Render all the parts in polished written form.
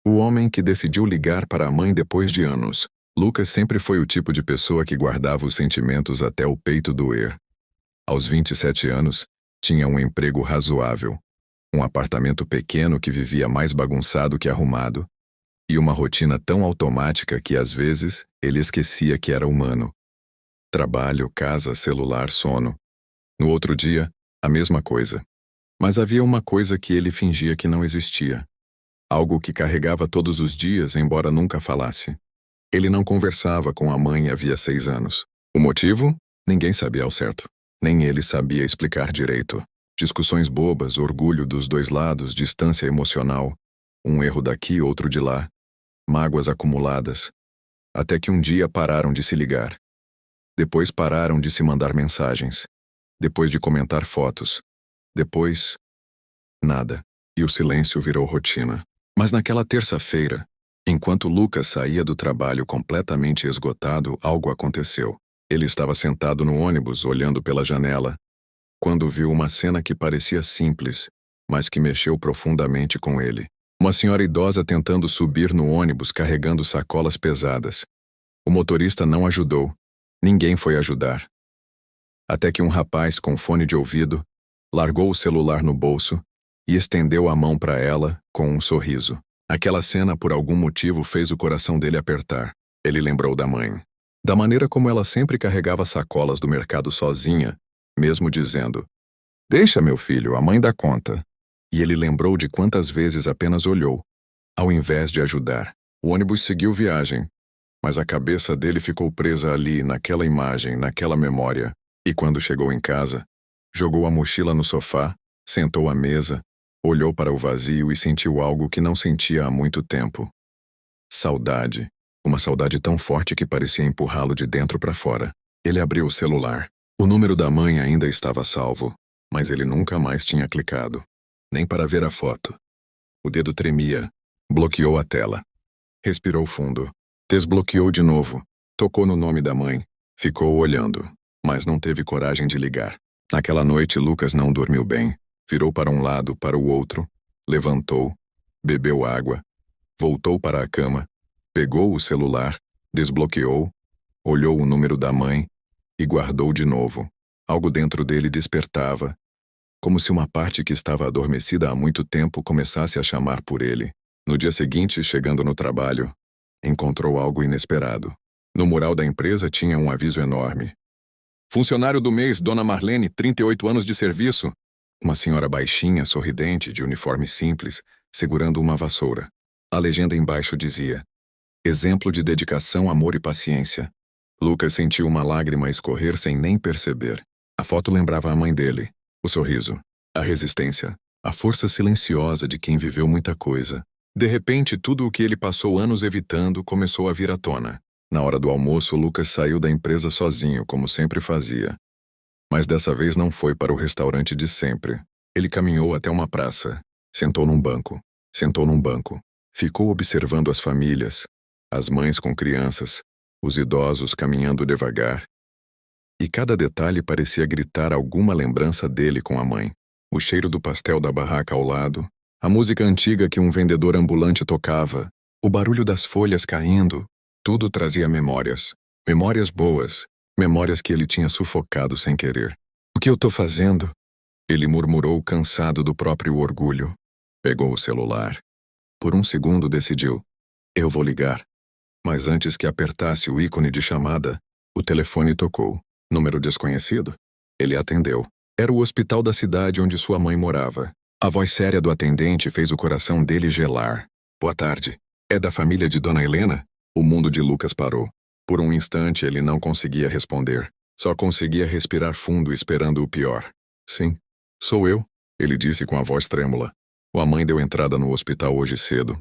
O homem que decidiu ligar para a mãe depois de anos. Lucas sempre foi o tipo de pessoa que guardava os sentimentos até o peito doer. Aos 27 anos, tinha um emprego razoável, um apartamento pequeno que vivia mais bagunçado que arrumado, e uma rotina tão automática que às vezes ele esquecia que era humano. Trabalho, casa, celular, sono. No outro dia, a mesma coisa. Mas havia uma coisa que ele fingia que não existia. Algo que carregava todos os dias, embora nunca falasse. Ele não conversava com a mãe havia 6 anos. O motivo? Ninguém sabia ao certo. Nem ele sabia explicar direito. Discussões bobas, orgulho dos dois lados, distância emocional. Um erro daqui, outro de lá. Mágoas acumuladas. Até que um dia pararam de se ligar. Depois pararam de se mandar mensagens. Depois de comentar fotos. Depois, nada. E o silêncio virou rotina. Mas naquela terça-feira, enquanto Lucas saía do trabalho completamente esgotado, algo aconteceu. Ele estava sentado no ônibus, olhando pela janela, quando viu uma cena que parecia simples, mas que mexeu profundamente com ele. Uma senhora idosa tentando subir no ônibus carregando sacolas pesadas. O motorista não ajudou. Ninguém foi ajudar. Até que um rapaz com fone de ouvido largou o celular no bolso e estendeu a mão para ela com um sorriso. Aquela cena, por algum motivo, fez o coração dele apertar. Ele lembrou da mãe. Da maneira como ela sempre carregava sacolas do mercado sozinha, mesmo dizendo: "Deixa, meu filho, a mãe dá conta." E ele lembrou de quantas vezes apenas olhou, ao invés de ajudar. O ônibus seguiu viagem, mas a cabeça dele ficou presa ali, naquela imagem, naquela memória. E quando chegou em casa, jogou a mochila no sofá, sentou à mesa, olhou para o vazio e sentiu algo que não sentia há muito tempo. Saudade. Uma saudade tão forte que parecia empurrá-lo de dentro para fora. Ele abriu o celular. O número da mãe ainda estava salvo, mas ele nunca mais tinha clicado. Nem para ver a foto. O dedo tremia. Bloqueou a tela. Respirou fundo. Desbloqueou de novo. Tocou no nome da mãe. Ficou olhando, mas não teve coragem de ligar. Naquela noite, Lucas não dormiu bem. Virou para um lado, para o outro, levantou, bebeu água, voltou para a cama, pegou o celular, desbloqueou, olhou o número da mãe e guardou de novo. Algo dentro dele despertava, como se uma parte que estava adormecida há muito tempo começasse a chamar por ele. No dia seguinte, chegando no trabalho, encontrou algo inesperado. No mural da empresa tinha um aviso enorme. Funcionário do mês, Dona Marlene, 38 anos de serviço. Uma senhora baixinha, sorridente, de uniforme simples, segurando uma vassoura. A legenda embaixo dizia: "Exemplo de dedicação, amor e paciência." Lucas sentiu uma lágrima escorrer sem nem perceber. A foto lembrava a mãe dele. O sorriso, a resistência, a força silenciosa de quem viveu muita coisa. De repente, tudo o que ele passou anos evitando começou a vir à tona. Na hora do almoço, Lucas saiu da empresa sozinho, como sempre fazia. Mas dessa vez não foi para o restaurante de sempre. Ele caminhou até uma praça. Sentou num banco. Sentou num banco. Ficou observando as famílias, as mães com crianças, os idosos caminhando devagar. E cada detalhe parecia gritar alguma lembrança dele com a mãe. O cheiro do pastel da barraca ao lado, a música antiga que um vendedor ambulante tocava, o barulho das folhas caindo, tudo trazia memórias. Memórias boas. Memórias que ele tinha sufocado sem querer. "O que eu tô fazendo?" Ele murmurou, cansado do próprio orgulho. Pegou o celular. Por um segundo decidiu: "Eu vou ligar." Mas antes que apertasse o ícone de chamada, o telefone tocou. Número desconhecido? Ele atendeu. Era o hospital da cidade onde sua mãe morava. A voz séria do atendente fez o coração dele gelar. "Boa tarde. É da família de Dona Helena?" O mundo de Lucas parou. Por um instante ele não conseguia responder. Só conseguia respirar fundo, esperando o pior. "Sim, sou eu," ele disse com a voz trêmula. "A mãe deu entrada no hospital hoje cedo.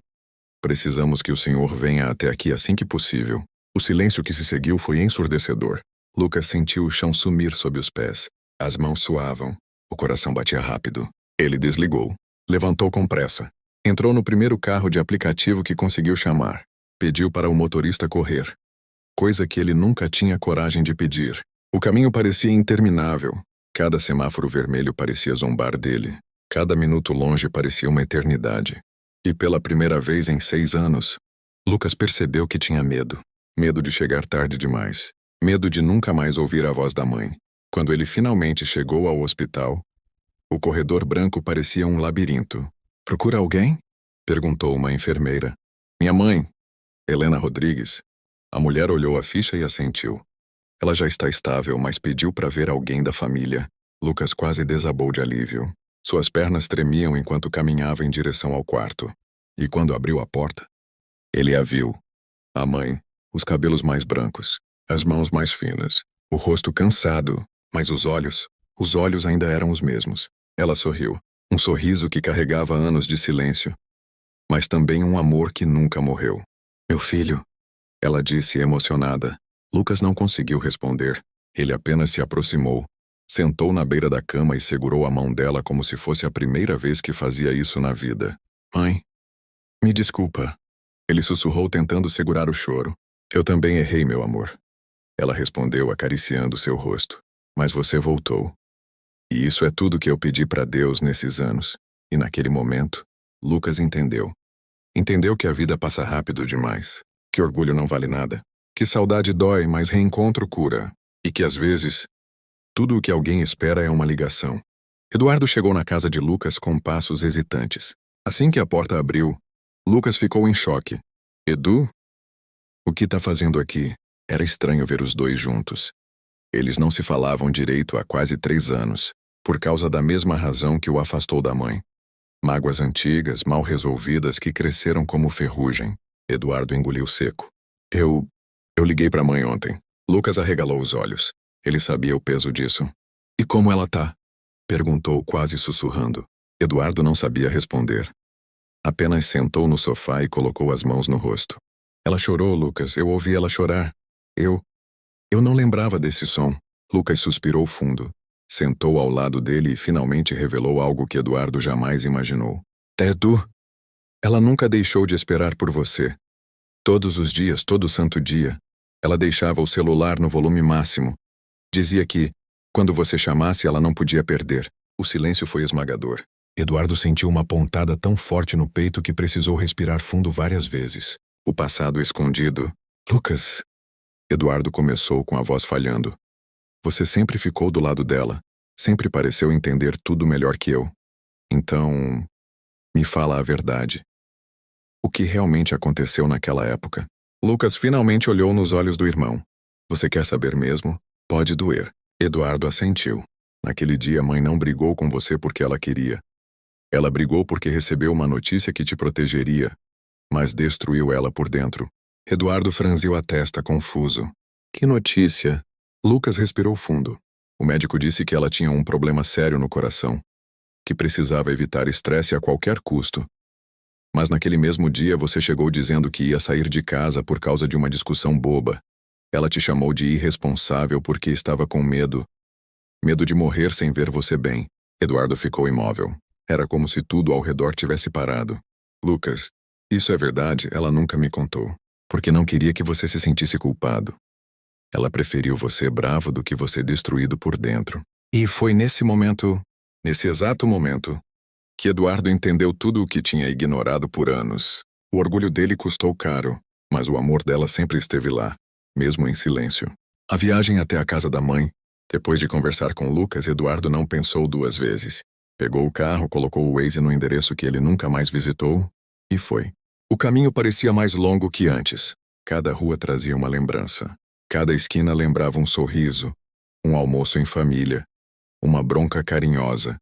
Precisamos que o senhor venha até aqui assim que possível." O silêncio que se seguiu foi ensurdecedor. Lucas sentiu o chão sumir sob os pés. As mãos suavam. O coração batia rápido. Ele desligou. Levantou com pressa. Entrou no primeiro carro de aplicativo que conseguiu chamar. Pediu para o motorista correr. Coisa que ele nunca tinha coragem de pedir. O caminho parecia interminável. Cada semáforo vermelho parecia zombar dele. Cada minuto longe parecia uma eternidade. E pela primeira vez em 6 anos, Lucas percebeu que tinha medo. Medo de chegar tarde demais. Medo de nunca mais ouvir a voz da mãe. Quando ele finalmente chegou ao hospital, o corredor branco parecia um labirinto. "Procura alguém?" perguntou uma enfermeira. "Minha mãe, Helena Rodrigues." A mulher olhou a ficha e assentiu. "Ela já está estável, mas pediu para ver alguém da família." Lucas quase desabou de alívio. Suas pernas tremiam enquanto caminhava em direção ao quarto. E quando abriu a porta, ele a viu. A mãe, os cabelos mais brancos, as mãos mais finas, o rosto cansado, mas os olhos ainda eram os mesmos. Ela sorriu, um sorriso que carregava anos de silêncio, mas também um amor que nunca morreu. "Meu filho," ela disse emocionada. Lucas não conseguiu responder. Ele apenas se aproximou, sentou na beira da cama e segurou a mão dela como se fosse a primeira vez que fazia isso na vida. "Mãe, me desculpa." Ele sussurrou tentando segurar o choro. "Eu também errei, meu amor." Ela respondeu acariciando seu rosto. "Mas você voltou. E isso é tudo que eu pedi para Deus nesses anos." E naquele momento, Lucas entendeu. Entendeu que a vida passa rápido demais. Que orgulho não vale nada. Que saudade dói, mas reencontro cura. E que às vezes, tudo o que alguém espera é uma ligação. Eduardo chegou na casa de Lucas com passos hesitantes. Assim que a porta abriu, Lucas ficou em choque. "Edu? O que tá fazendo aqui?" Era estranho ver os dois juntos. Eles não se falavam direito há quase 3 anos, por causa da mesma razão que o afastou da mãe. Mágoas antigas, mal resolvidas, que cresceram como ferrugem. Eduardo engoliu seco. Eu liguei pra mãe ontem." Lucas arregalou os olhos. Ele sabia o peso disso. "E como ela tá?" perguntou quase sussurrando. Eduardo não sabia responder. Apenas sentou no sofá e colocou as mãos no rosto. "Ela chorou, Lucas. Eu ouvi ela chorar. Eu não lembrava desse som." Lucas suspirou fundo. Sentou ao lado dele e finalmente revelou algo que Eduardo jamais imaginou. "Edu, ela nunca deixou de esperar por você. Todos os dias, todo santo dia. Ela deixava o celular no volume máximo. Dizia que, quando você chamasse, ela não podia perder." O silêncio foi esmagador. Eduardo sentiu uma pontada tão forte no peito que precisou respirar fundo várias vezes. O passado escondido. "Lucas," Eduardo começou com a voz falhando. "Você sempre ficou do lado dela. Sempre pareceu entender tudo melhor que eu. Então, me fala a verdade. O que realmente aconteceu naquela época?" Lucas finalmente olhou nos olhos do irmão. "Você quer saber mesmo? Pode doer." Eduardo assentiu. "Naquele dia, mãe não brigou com você porque ela queria. Ela brigou porque recebeu uma notícia que te protegeria, mas destruiu ela por dentro." Eduardo franziu a testa, confuso. "Que notícia?" Lucas respirou fundo. "O médico disse que ela tinha um problema sério no coração, que precisava evitar estresse a qualquer custo. Mas naquele mesmo dia você chegou dizendo que ia sair de casa por causa de uma discussão boba. Ela te chamou de irresponsável porque estava com medo. Medo de morrer sem ver você bem." Eduardo ficou imóvel. Era como se tudo ao redor tivesse parado. "Lucas, isso é verdade, ela nunca me contou. Porque não queria que você se sentisse culpado. Ela preferiu você bravo do que você destruído por dentro." E foi nesse exato momento, que Eduardo entendeu tudo o que tinha ignorado por anos. O orgulho dele custou caro, mas o amor dela sempre esteve lá, mesmo em silêncio. A viagem até a casa da mãe. Depois de conversar com Lucas, Eduardo não pensou 2 vezes. Pegou o carro, colocou o Waze no endereço que ele nunca mais visitou, e foi. O caminho parecia mais longo que antes. Cada rua trazia uma lembrança. Cada esquina lembrava um sorriso, um almoço em família, uma bronca carinhosa,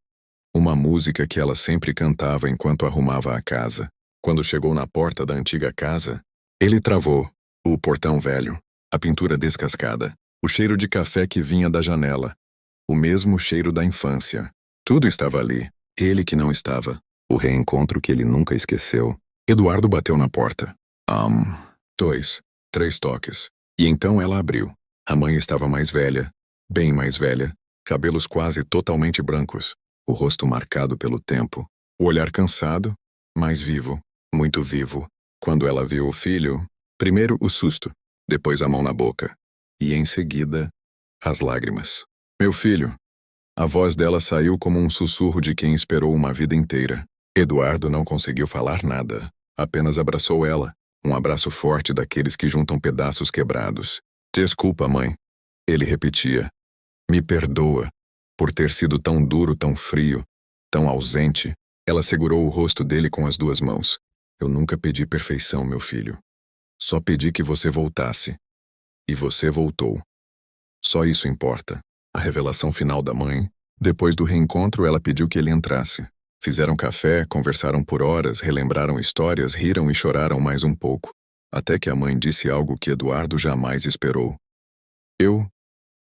uma música que ela sempre cantava enquanto arrumava a casa. Quando chegou na porta da antiga casa, ele travou. O portão velho, a pintura descascada, o cheiro de café que vinha da janela, o mesmo cheiro da infância. Tudo estava ali. Ele que não estava. O reencontro que ele nunca esqueceu. Eduardo bateu na porta. 2, 3 toques. E então ela abriu. A mãe estava mais velha, bem mais velha, cabelos quase totalmente brancos, o rosto marcado pelo tempo, o olhar cansado, mas vivo, muito vivo. Quando ela viu o filho, primeiro o susto, depois a mão na boca, e em seguida, as lágrimas. "Meu filho." A voz dela saiu como um sussurro de quem esperou uma vida inteira. Eduardo não conseguiu falar nada, apenas abraçou ela, um abraço forte daqueles que juntam pedaços quebrados. Desculpa, mãe. Ele repetia. Me perdoa, por ter sido tão duro, tão frio, tão ausente. Ela segurou o rosto dele com as duas mãos. Eu nunca pedi perfeição, meu filho. Só pedi que você voltasse. E você voltou. Só isso importa. A revelação final da mãe. Depois do reencontro, ela pediu que ele entrasse. Fizeram café, conversaram por horas, relembraram histórias, riram e choraram mais um pouco. Até que a mãe disse algo que Eduardo jamais esperou. Eu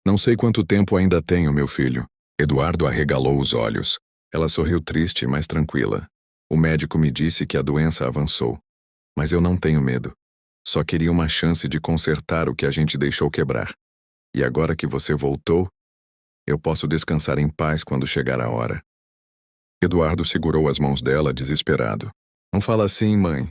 não sei quanto tempo ainda tenho, meu filho. Eduardo arregalou os olhos. Ela sorriu triste, mas tranquila. O médico me disse que a doença avançou. Mas eu não tenho medo. Só queria uma chance de consertar o que a gente deixou quebrar. E agora que você voltou, eu posso descansar em paz quando chegar a hora. Eduardo segurou as mãos dela, desesperado. Não fala assim, mãe.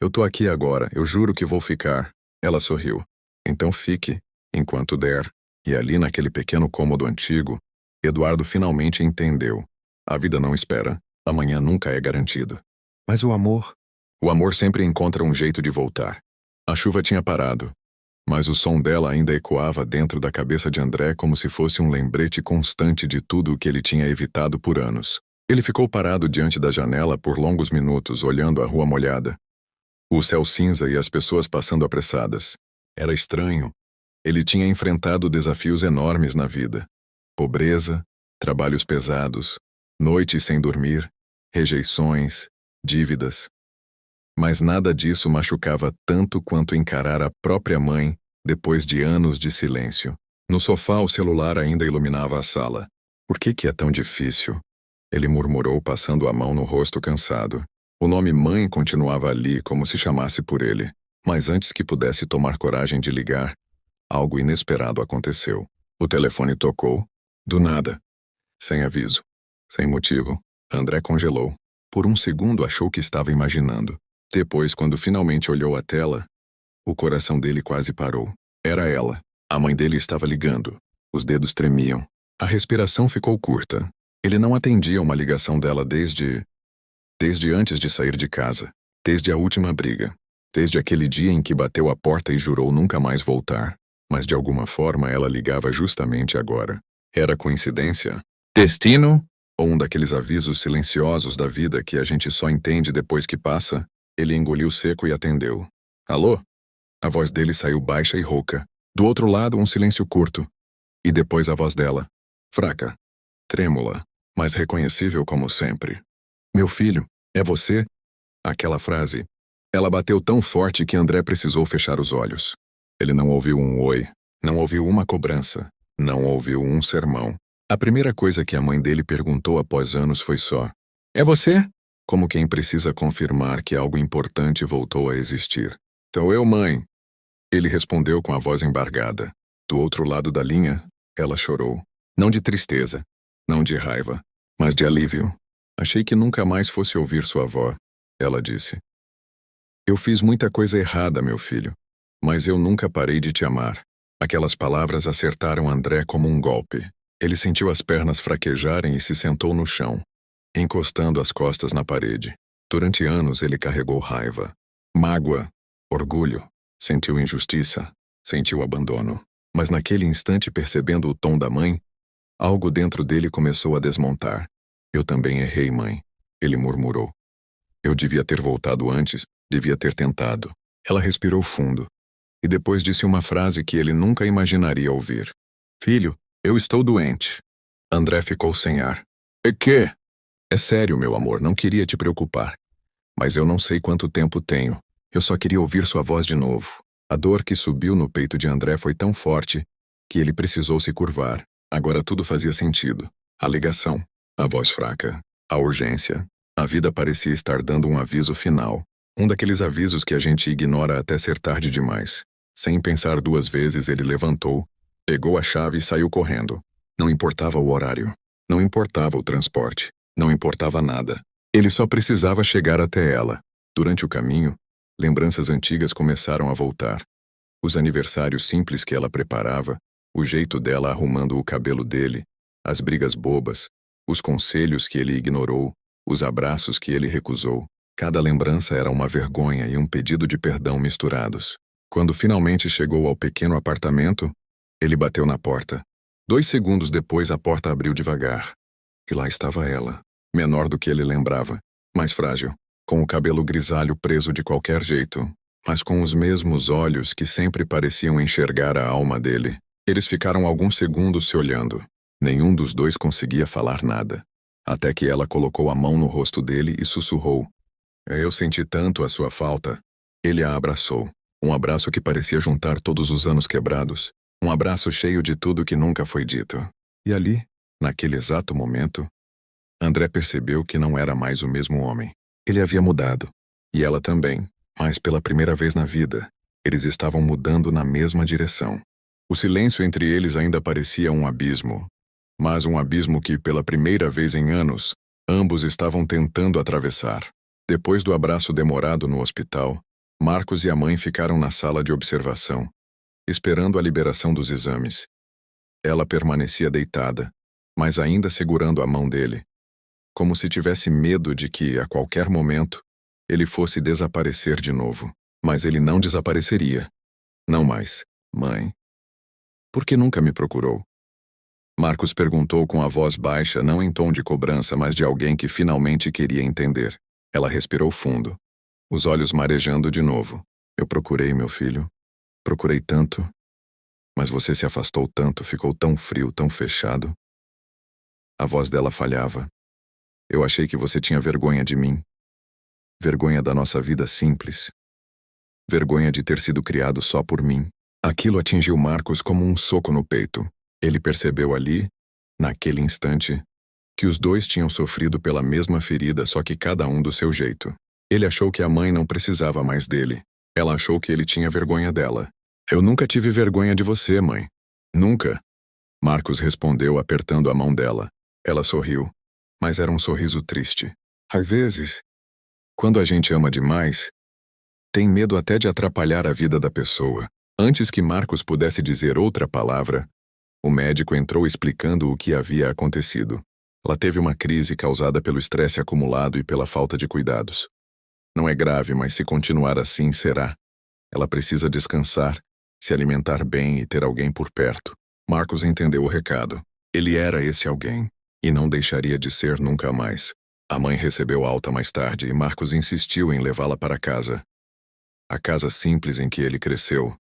Eu tô aqui agora, eu juro que vou ficar. Ela sorriu. Então fique, enquanto der. E ali naquele pequeno cômodo antigo, Eduardo finalmente entendeu. A vida não espera, amanhã nunca é garantido. Mas o amor sempre encontra um jeito de voltar. A chuva tinha parado, mas o som dela ainda ecoava dentro da cabeça de André como se fosse um lembrete constante de tudo o que ele tinha evitado por anos. Ele ficou parado diante da janela por longos minutos, olhando a rua molhada. O céu cinza e as pessoas passando apressadas. Era estranho. Ele tinha enfrentado desafios enormes na vida. Pobreza, trabalhos pesados, noites sem dormir, rejeições, dívidas. Mas nada disso machucava tanto quanto encarar a própria mãe depois de anos de silêncio. No sofá, o celular ainda iluminava a sala. Por que é tão difícil? Ele murmurou, passando a mão no rosto cansado. O nome mãe continuava ali, como se chamasse por ele. Mas antes que pudesse tomar coragem de ligar, algo inesperado aconteceu. O telefone tocou. Do nada. Sem aviso. Sem motivo. André congelou. Por um segundo achou que estava imaginando. Depois, quando finalmente olhou a tela, o coração dele quase parou. Era ela. A mãe dele estava ligando. Os dedos tremiam. A respiração ficou curta. Ele não atendia uma ligação dela desde antes de sair de casa. Desde a última briga. Desde aquele dia em que bateu a porta e jurou nunca mais voltar. Mas de alguma forma ela ligava justamente agora. Era coincidência? Destino? Ou um daqueles avisos silenciosos da vida que a gente só entende depois que passa? Ele engoliu seco e atendeu. Alô? A voz dele saiu baixa e rouca. Do outro lado, um silêncio curto. E depois a voz dela. Fraca. Trêmula. Mas reconhecível como sempre. Meu filho, é você? Aquela frase. Ela bateu tão forte que André precisou fechar os olhos. Ele não ouviu um oi. Não ouviu uma cobrança. Não ouviu um sermão. A primeira coisa que a mãe dele perguntou após anos foi só: é você? Como quem precisa confirmar que algo importante voltou a existir. Então eu, mãe. Ele respondeu com a voz embargada. Do outro lado da linha, ela chorou. Não de tristeza, não de raiva, mas de alívio. Achei que nunca mais fosse ouvir sua avó, ela disse. Eu fiz muita coisa errada, meu filho, mas eu nunca parei de te amar. Aquelas palavras acertaram André como um golpe. Ele sentiu as pernas fraquejarem e se sentou no chão, encostando as costas na parede. Durante anos ele carregou raiva, mágoa, orgulho, sentiu injustiça, sentiu abandono. Mas naquele instante, percebendo o tom da mãe, algo dentro dele começou a desmontar. Eu também errei, mãe, ele murmurou. Eu devia ter voltado antes, devia ter tentado. Ela respirou fundo. E depois disse uma frase que ele nunca imaginaria ouvir. Filho, eu estou doente. André ficou sem ar. E quê? É sério, meu amor, não queria te preocupar. Mas eu não sei quanto tempo tenho. Eu só queria ouvir sua voz de novo. A dor que subiu no peito de André foi tão forte que ele precisou se curvar. Agora tudo fazia sentido. A ligação, a voz fraca, a urgência. A vida parecia estar dando um aviso final. Um daqueles avisos que a gente ignora até ser tarde demais. Sem pensar duas vezes, ele levantou, pegou a chave e saiu correndo. Não importava o horário. Não importava o transporte. Não importava nada. Ele só precisava chegar até ela. Durante o caminho, lembranças antigas começaram a voltar. Os aniversários simples que ela preparava, o jeito dela arrumando o cabelo dele, as brigas bobas, os conselhos que ele ignorou, os abraços que ele recusou. Cada lembrança era uma vergonha e um pedido de perdão misturados. Quando finalmente chegou ao pequeno apartamento, ele bateu na porta. 2 segundos depois a porta abriu devagar. E lá estava ela, menor do que ele lembrava, mais frágil, com o cabelo grisalho preso de qualquer jeito, mas com os mesmos olhos que sempre pareciam enxergar a alma dele. Eles ficaram alguns segundos se olhando. Nenhum dos dois conseguia falar nada. Até que ela colocou a mão no rosto dele e sussurrou. Eu senti tanto a sua falta. Ele a abraçou. Um abraço que parecia juntar todos os anos quebrados. Um abraço cheio de tudo que nunca foi dito. E ali, naquele exato momento, André percebeu que não era mais o mesmo homem. Ele havia mudado. E ela também. Mas pela primeira vez na vida, eles estavam mudando na mesma direção. O silêncio entre eles ainda parecia um abismo. Mas um abismo que, pela primeira vez em anos, ambos estavam tentando atravessar. Depois do abraço demorado no hospital, Marcos e a mãe ficaram na sala de observação, esperando a liberação dos exames. Ela permanecia deitada, mas ainda segurando a mão dele, como se tivesse medo de que, a qualquer momento, ele fosse desaparecer de novo. Mas ele não desapareceria. Não mais. Mãe. Por que nunca me procurou? Marcos perguntou com a voz baixa, não em tom de cobrança, mas de alguém que finalmente queria entender. Ela respirou fundo, os olhos marejando de novo. Eu procurei, meu filho. Procurei tanto. Mas você se afastou tanto, ficou tão frio, tão fechado. A voz dela falhava. Eu achei que você tinha vergonha de mim. Vergonha da nossa vida simples. Vergonha de ter sido criado só por mim. Aquilo atingiu Marcos como um soco no peito. Ele percebeu ali, naquele instante, que os dois tinham sofrido pela mesma ferida, só que cada um do seu jeito. Ele achou que a mãe não precisava mais dele. Ela achou que ele tinha vergonha dela. Eu nunca tive vergonha de você, mãe. Nunca. Marcos respondeu apertando a mão dela. Ela sorriu, mas era um sorriso triste. Às vezes, quando a gente ama demais, tem medo até de atrapalhar a vida da pessoa. Antes que Marcos pudesse dizer outra palavra, o médico entrou explicando o que havia acontecido. Ela teve uma crise causada pelo estresse acumulado e pela falta de cuidados. Não é grave, mas se continuar assim, será. Ela precisa descansar, se alimentar bem e ter alguém por perto. Marcos entendeu o recado. Ele era esse alguém, e não deixaria de ser nunca mais. A mãe recebeu alta mais tarde e Marcos insistiu em levá-la para casa. A casa simples em que ele cresceu.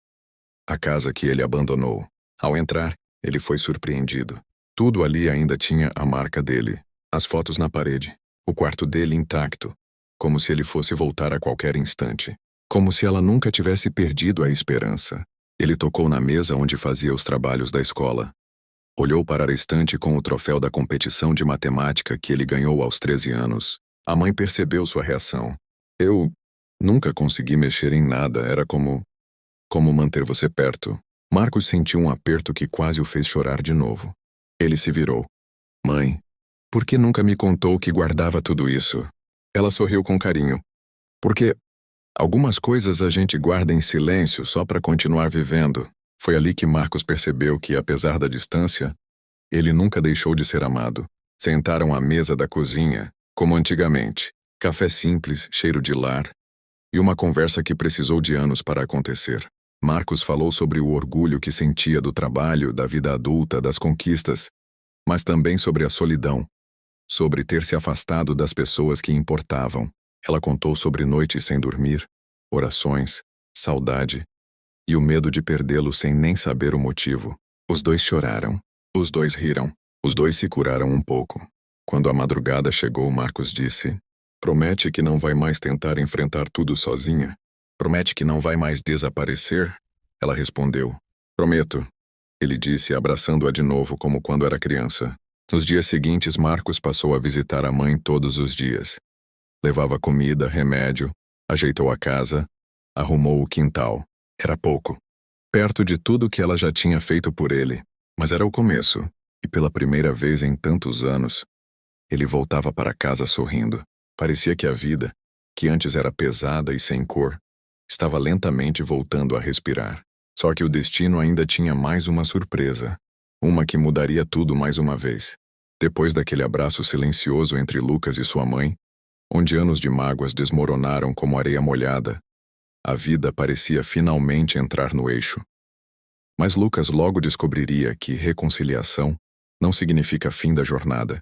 A casa que ele abandonou. Ao entrar, ele foi surpreendido. Tudo ali ainda tinha a marca dele. As fotos na parede. O quarto dele intacto. Como se ele fosse voltar a qualquer instante. Como se ela nunca tivesse perdido a esperança. Ele tocou na mesa onde fazia os trabalhos da escola. Olhou para a estante com o troféu da competição de matemática que ele ganhou aos 13 anos. A mãe percebeu sua reação. Eu nunca consegui mexer em nada. Era como manter você perto. Marcos sentiu um aperto que quase o fez chorar de novo. Ele se virou. Mãe, por que nunca me contou que guardava tudo isso? Ela sorriu com carinho. Porque algumas coisas a gente guarda em silêncio só para continuar vivendo. Foi ali que Marcos percebeu que, apesar da distância, ele nunca deixou de ser amado. Sentaram à mesa da cozinha, como antigamente. Café simples, cheiro de lar. E uma conversa que precisou de anos para acontecer. Marcos falou sobre o orgulho que sentia do trabalho, da vida adulta, das conquistas, mas também sobre a solidão, sobre ter se afastado das pessoas que importavam. Ela contou sobre noites sem dormir, orações, saudade e o medo de perdê-lo sem nem saber o motivo. Os dois choraram, os dois riram, os dois se curaram um pouco. Quando a madrugada chegou, Marcos disse: Promete que não vai mais tentar enfrentar tudo sozinha? Promete que não vai mais desaparecer? Ela respondeu. Prometo. Ele disse, abraçando-a de novo como quando era criança. Nos dias seguintes, Marcos passou a visitar a mãe todos os dias. Levava comida, remédio, ajeitou a casa, arrumou o quintal. Era pouco. Perto de tudo que ela já tinha feito por ele. Mas era o começo. E pela primeira vez em tantos anos, ele voltava para casa sorrindo. Parecia que a vida, que antes era pesada e sem cor, estava lentamente voltando a respirar. Só que o destino ainda tinha mais uma surpresa. Uma que mudaria tudo mais uma vez. Depois daquele abraço silencioso entre Lucas e sua mãe, onde anos de mágoas desmoronaram como areia molhada, a vida parecia finalmente entrar no eixo. Mas Lucas logo descobriria que reconciliação não significa fim da jornada,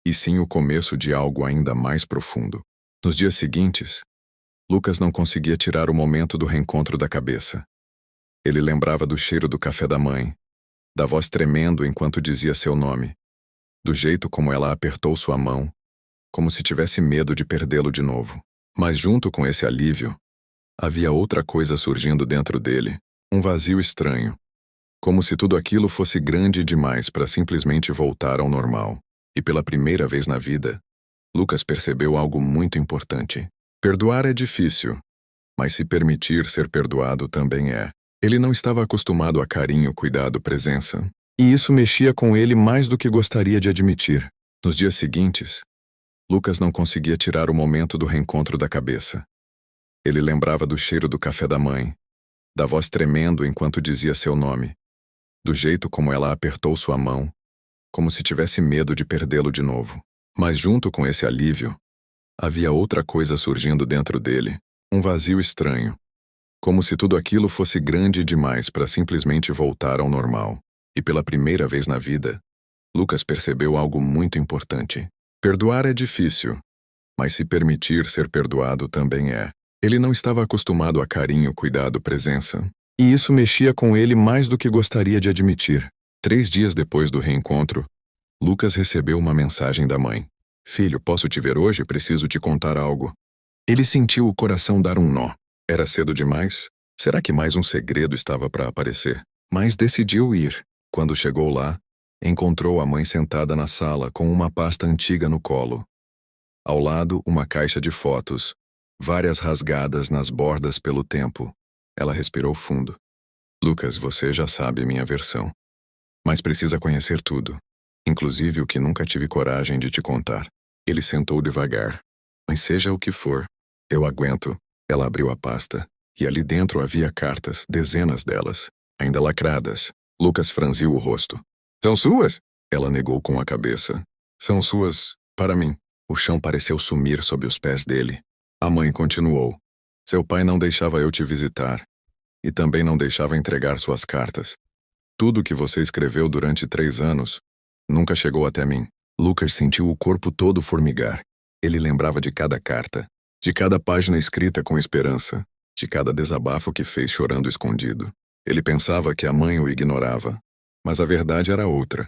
e sim o começo de algo ainda mais profundo. Nos dias seguintes, Lucas não conseguia tirar o momento do reencontro da cabeça. Ele lembrava do cheiro do café da mãe, da voz tremendo enquanto dizia seu nome, do jeito como ela apertou sua mão, como se tivesse medo de perdê-lo de novo. Mas junto com esse alívio, havia outra coisa surgindo dentro dele, um vazio estranho, como se tudo aquilo fosse grande demais para simplesmente voltar ao normal. E pela primeira vez na vida, Lucas percebeu algo muito importante. Perdoar é difícil, mas se permitir ser perdoado também é. Ele não estava acostumado a carinho, cuidado, presença, e isso mexia com ele mais do que gostaria de admitir. Nos dias seguintes, Lucas não conseguia tirar o momento do reencontro da cabeça. Ele lembrava do cheiro do café da mãe, da voz tremendo enquanto dizia seu nome, do jeito como ela apertou sua mão, como se tivesse medo de perdê-lo de novo. Mas junto com esse alívio, havia outra coisa surgindo dentro dele, um vazio estranho, como se tudo aquilo fosse grande demais para simplesmente voltar ao normal. E pela primeira vez na vida, Lucas percebeu algo muito importante. Perdoar é difícil, mas se permitir ser perdoado também é. Ele não estava acostumado a carinho, cuidado, presença, e isso mexia com ele mais do que gostaria de admitir. 3 dias depois do reencontro, Lucas recebeu uma mensagem da mãe. Filho, posso te ver hoje? Preciso te contar algo. Ele sentiu o coração dar um nó. Era cedo demais? Será que mais um segredo estava para aparecer? Mas decidiu ir. Quando chegou lá, encontrou a mãe sentada na sala com uma pasta antiga no colo. Ao lado, uma caixa de fotos, várias rasgadas nas bordas pelo tempo. Ela respirou fundo. Lucas, você já sabe minha versão. Mas precisa conhecer tudo, inclusive o que nunca tive coragem de te contar. Ele sentou devagar. Mas seja o que for, eu aguento. Ela abriu a pasta, e ali dentro havia cartas, dezenas delas, ainda lacradas. Lucas franziu o rosto. São suas? Ela negou com a cabeça. São suas, para mim. O chão pareceu sumir sob os pés dele. A mãe continuou. Seu pai não deixava eu te visitar. E também não deixava entregar suas cartas. Tudo que você escreveu durante 3 anos nunca chegou até mim. Lucas sentiu o corpo todo formigar. Ele lembrava de cada carta, de cada página escrita com esperança, de cada desabafo que fez chorando escondido. Ele pensava que a mãe o ignorava, mas a verdade era outra.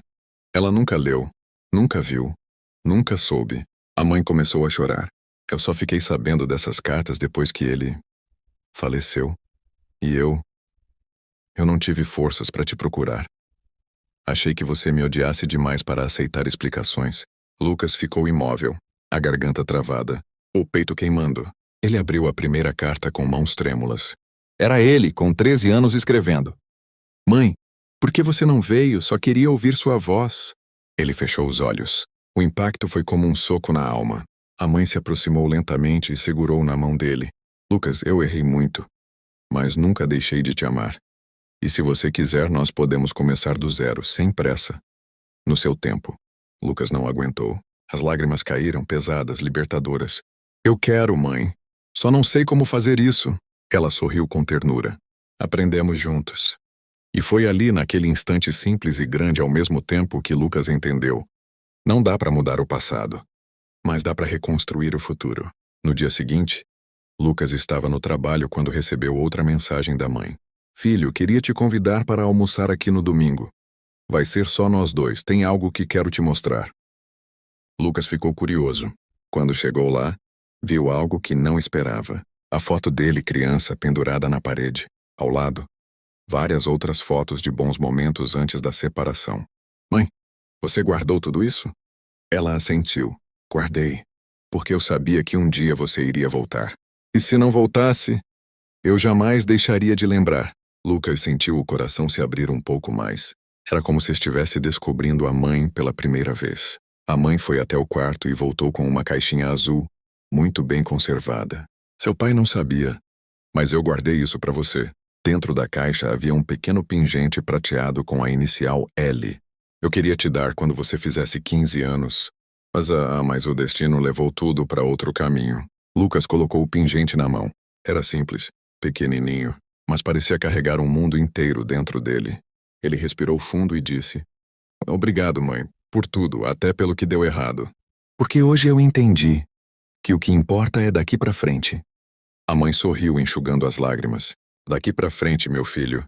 Ela nunca leu, nunca viu, nunca soube. A mãe começou a chorar. Eu só fiquei sabendo dessas cartas depois que ele faleceu. E eu não tive forças para te procurar. Achei que você me odiasse demais para aceitar explicações. Lucas ficou imóvel, a garganta travada, o peito queimando. Ele abriu a primeira carta com mãos trêmulas. Era ele, com 13 anos, escrevendo. Mãe, por que você não veio? Só queria ouvir sua voz. Ele fechou os olhos. O impacto foi como um soco na alma. A mãe se aproximou lentamente e segurou na mão dele. Lucas, eu errei muito, mas nunca deixei de te amar. E se você quiser, nós podemos começar do zero, sem pressa. No seu tempo. Lucas não aguentou. As lágrimas caíram, pesadas, libertadoras. Eu quero, mãe. Só não sei como fazer isso. Ela sorriu com ternura. Aprendemos juntos. E foi ali, naquele instante simples e grande ao mesmo tempo, que Lucas entendeu. Não dá para mudar o passado, mas dá para reconstruir o futuro. No dia seguinte, Lucas estava no trabalho quando recebeu outra mensagem da mãe. Filho, queria te convidar para almoçar aqui no domingo. Vai ser só nós dois, tem algo que quero te mostrar. Lucas ficou curioso. Quando chegou lá, viu algo que não esperava. A foto dele, criança, pendurada na parede. Ao lado, várias outras fotos de bons momentos antes da separação. Mãe, você guardou tudo isso? Ela assentiu. Guardei, porque eu sabia que um dia você iria voltar. E se não voltasse, eu jamais deixaria de lembrar. Lucas sentiu o coração se abrir um pouco mais. Era como se estivesse descobrindo a mãe pela primeira vez. A mãe foi até o quarto e voltou com uma caixinha azul, muito bem conservada. Seu pai não sabia, mas eu guardei isso para você. Dentro da caixa havia um pequeno pingente prateado com a inicial L. Eu queria te dar quando você fizesse 15 anos. Mas o destino levou tudo para outro caminho. Lucas colocou o pingente na mão. Era simples, pequenininho, mas parecia carregar um mundo inteiro dentro dele. Ele respirou fundo e disse: Obrigado, mãe, por tudo, até pelo que deu errado. Porque hoje eu entendi que o que importa é daqui para frente. A mãe sorriu, enxugando as lágrimas. Daqui para frente, meu filho.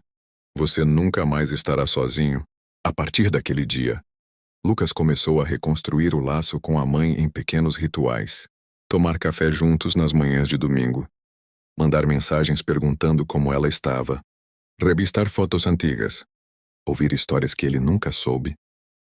Você nunca mais estará sozinho. A partir daquele dia, Lucas começou a reconstruir o laço com a mãe em pequenos rituais. Tomar café juntos nas manhãs de domingo. Mandar mensagens perguntando como ela estava. Revistar fotos antigas. Ouvir histórias que ele nunca soube.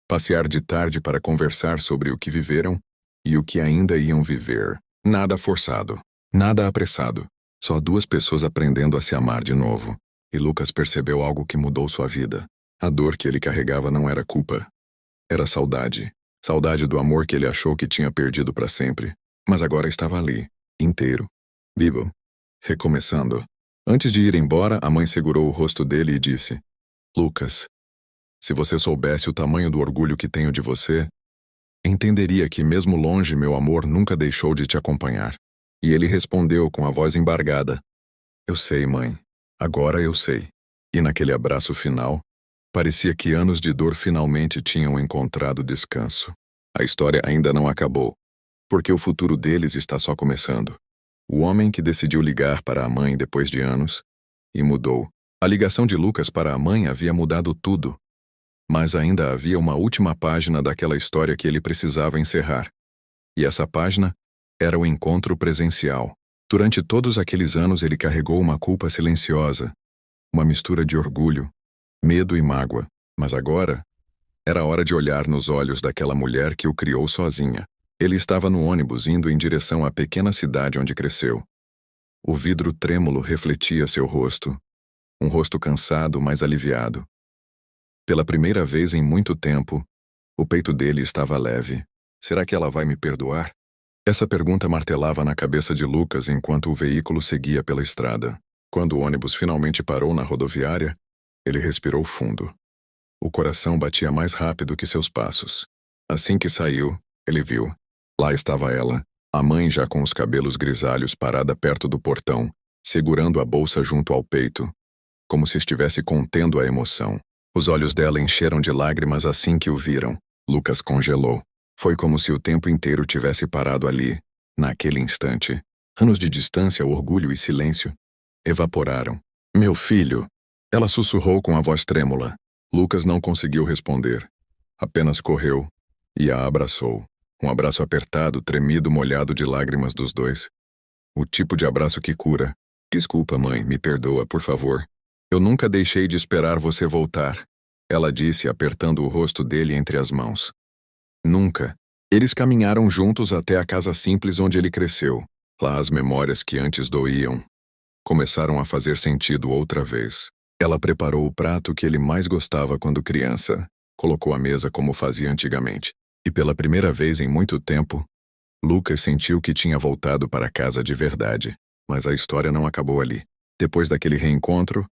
Passear de tarde para conversar sobre o que viveram e o que ainda iam viver. Nada forçado. Nada apressado. Só duas pessoas aprendendo a se amar de novo. E Lucas percebeu algo que mudou sua vida. A dor que ele carregava não era culpa. Era saudade. Saudade do amor que ele achou que tinha perdido para sempre. Mas agora estava ali, inteiro, vivo, recomeçando. Antes de ir embora, a mãe segurou o rosto dele e disse: Lucas, se você soubesse o tamanho do orgulho que tenho de você, entenderia que, mesmo longe, meu amor nunca deixou de te acompanhar. E ele respondeu com a voz embargada: Eu sei, mãe. Agora eu sei. E naquele abraço final, parecia que anos de dor finalmente tinham encontrado descanso. A história ainda não acabou, porque o futuro deles está só começando. O homem que decidiu ligar para a mãe depois de anos, e mudou. A ligação de Lucas para a mãe havia mudado tudo. Mas ainda havia uma última página daquela história que ele precisava encerrar. E essa página era o encontro presencial. Durante todos aqueles anos ele carregou uma culpa silenciosa, uma mistura de orgulho, medo e mágoa. Mas agora, era hora de olhar nos olhos daquela mulher que o criou sozinha. Ele estava no ônibus indo em direção à pequena cidade onde cresceu. O vidro trêmulo refletia seu rosto, um rosto cansado, mas aliviado. Pela primeira vez em muito tempo, o peito dele estava leve. Será que ela vai me perdoar? Essa pergunta martelava na cabeça de Lucas enquanto o veículo seguia pela estrada. Quando o ônibus finalmente parou na rodoviária, ele respirou fundo. O coração batia mais rápido que seus passos. Assim que saiu, ele viu. Lá estava ela, a mãe já com os cabelos grisalhos parada perto do portão, segurando a bolsa junto ao peito, como se estivesse contendo a emoção. Os olhos dela encheram de lágrimas assim que o viram. Lucas congelou. Foi como se o tempo inteiro tivesse parado ali, naquele instante. Anos de distância, orgulho e silêncio evaporaram. Meu filho! Ela sussurrou com a voz trêmula. Lucas não conseguiu responder. Apenas correu e a abraçou. Um abraço apertado, tremido, molhado de lágrimas dos dois. O tipo de abraço que cura. Desculpa, mãe, me perdoa, por favor. Eu nunca deixei de esperar você voltar, ela disse, apertando o rosto dele entre as mãos. Nunca. Eles caminharam juntos até a casa simples onde ele cresceu. Lá as memórias que antes doíam começaram a fazer sentido outra vez. Ela preparou o prato que ele mais gostava quando criança, colocou a mesa como fazia antigamente. E pela primeira vez em muito tempo, Lucas sentiu que tinha voltado para casa de verdade. Mas a história não acabou ali. Depois daquele reencontro,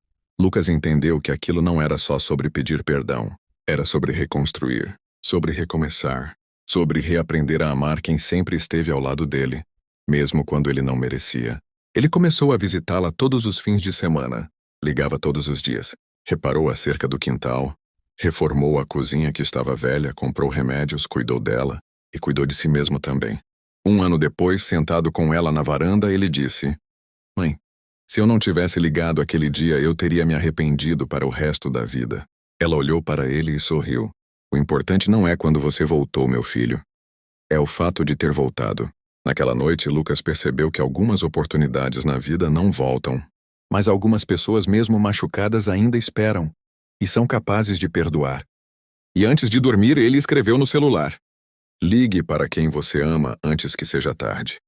Lucas entendeu que aquilo não era só sobre pedir perdão. Era sobre reconstruir, sobre recomeçar, sobre reaprender a amar quem sempre esteve ao lado dele, mesmo quando ele não merecia. Ele começou a visitá-la todos os fins de semana. Ligava todos os dias. Reparou a cerca do quintal. Reformou a cozinha que estava velha, comprou remédios, cuidou dela e cuidou de si mesmo também. 1 ano depois, sentado com ela na varanda, ele disse: Mãe, se eu não tivesse ligado aquele dia, eu teria me arrependido para o resto da vida. Ela olhou para ele e sorriu. O importante não é quando você voltou, meu filho. É o fato de ter voltado. Naquela noite, Lucas percebeu que algumas oportunidades na vida não voltam. Mas algumas pessoas, mesmo machucadas, ainda esperam e são capazes de perdoar. E antes de dormir, ele escreveu no celular: Ligue para quem você ama antes que seja tarde.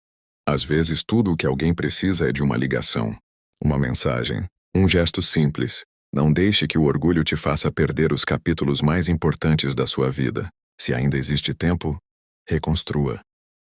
Às vezes, tudo o que alguém precisa é de uma ligação, uma mensagem, um gesto simples. Não deixe que o orgulho te faça perder os capítulos mais importantes da sua vida. Se ainda existe tempo, reconstrua.